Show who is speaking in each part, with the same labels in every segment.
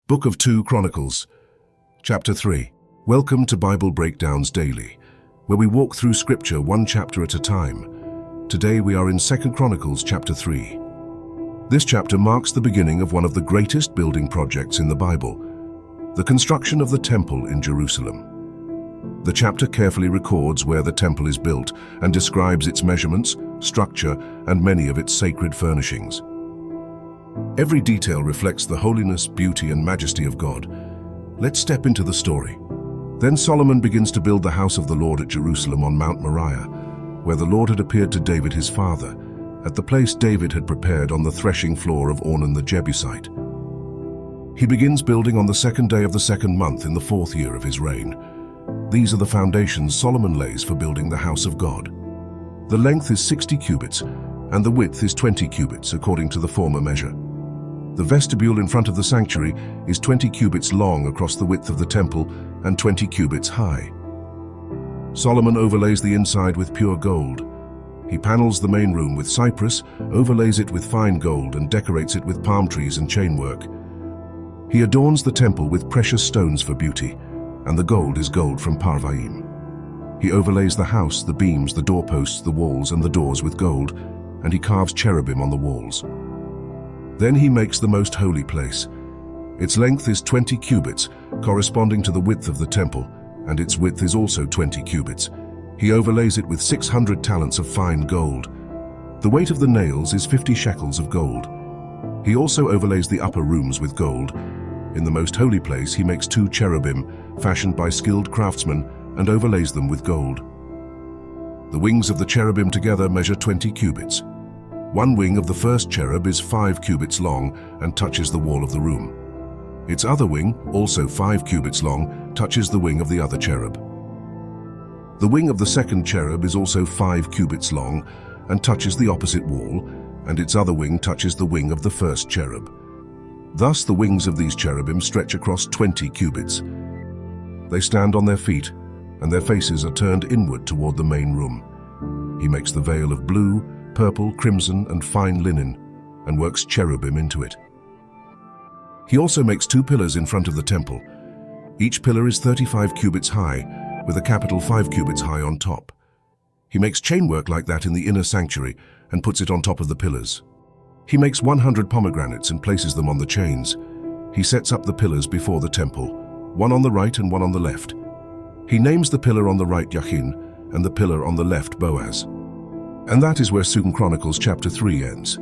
Speaker 1: Book of 2 Chronicles, Chapter 3. Welcome to Bible Breakdowns Daily, where we walk through Scripture one chapter at a time. Today we are in 2 Chronicles chapter 3. This chapter marks the beginning of one of the greatest building projects in the Bible, the construction of the Temple in Jerusalem. The chapter carefully records where the temple is built and describes its measurements, structure, and many of its sacred furnishings. Every detail reflects the holiness, beauty, and majesty of God. Let's step into the story. Then Solomon begins to build the house of the Lord at Jerusalem on Mount Moriah, where the Lord had appeared to David his father, at the place David had prepared on the threshing floor of Ornan the Jebusite. He begins building on the second day of the second month in the 4th year of his reign. These are the foundations Solomon lays for building the house of God. The length is 60 cubits, and the width is 20 cubits, according to the former measure. The vestibule in front of the sanctuary is 20 cubits long across the width of the temple and 20 cubits high. Solomon overlays the inside with pure gold. He panels the main room with cypress, overlays it with fine gold, and decorates it with palm trees and chainwork. He adorns the temple with precious stones for beauty, and the gold is gold from Parvaim. He overlays the house, the beams, the doorposts, the walls, and the doors with gold, and he carves cherubim on the walls. Then he makes the most holy place. Its length is 20 cubits, corresponding to the width of the temple, and its width is also 20 cubits. He overlays it with 600 talents of fine gold. The weight of the nails is 50 shekels of gold. He also overlays the upper rooms with gold. In the most holy place he makes 2 cherubim, fashioned by skilled craftsmen, and overlays them with gold. The wings of the cherubim together measure 20 cubits. One wing of the first cherub is 5 cubits long and touches the wall of the room. Its other wing, also 5 cubits long, touches the wing of the other cherub. The wing of the second cherub is also 5 cubits long and touches the opposite wall, and its other wing touches the wing of the first cherub. Thus the wings of these cherubim stretch across 20 cubits. They stand on their feet, and their faces are turned inward toward the main room. He makes the veil of blue, purple, crimson, and fine linen, and works cherubim into it. He also makes 2 pillars in front of the temple. Each pillar is 35 cubits high, with a capital 5 cubits high on top. He makes chainwork like that in the inner sanctuary and puts it on top of the pillars. He makes 100 pomegranates and places them on the chains. He sets up the pillars before the temple, one on the right and one on the left. He names the pillar on the right Yachin and the pillar on the left Boaz. And that is where 2 Chronicles chapter 3 ends.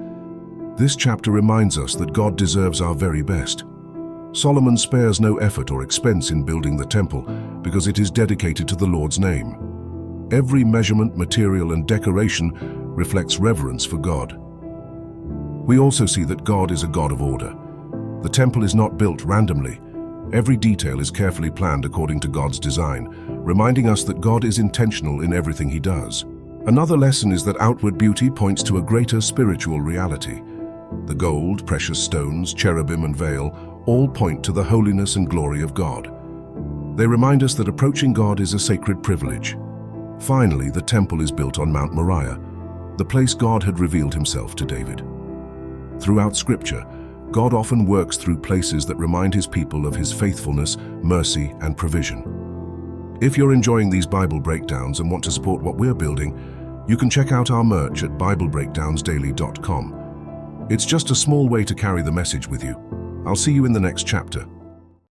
Speaker 1: This chapter reminds us that God deserves our very best. Solomon spares no effort or expense in building the temple because it is dedicated to the Lord's name. Every measurement, material, and decoration reflects reverence for God. We also see that God is a God of order. The temple is not built randomly. Every detail is carefully planned according to God's design, reminding us that God is intentional in everything he does. Another lesson is that outward beauty points to a greater spiritual reality. The gold, precious stones, cherubim, and veil all point to the holiness and glory of God. They remind us that approaching God is a sacred privilege. Finally, the temple is built on Mount Moriah, the place God had revealed himself to David. Throughout Scripture, God often works through places that remind his people of his faithfulness, mercy, and provision. If you're enjoying these Bible breakdowns and want to support what we're building, you can check out our merch at BibleBreakdownsDaily.com. It's just a small way to carry the message with you. I'll see you in the next chapter.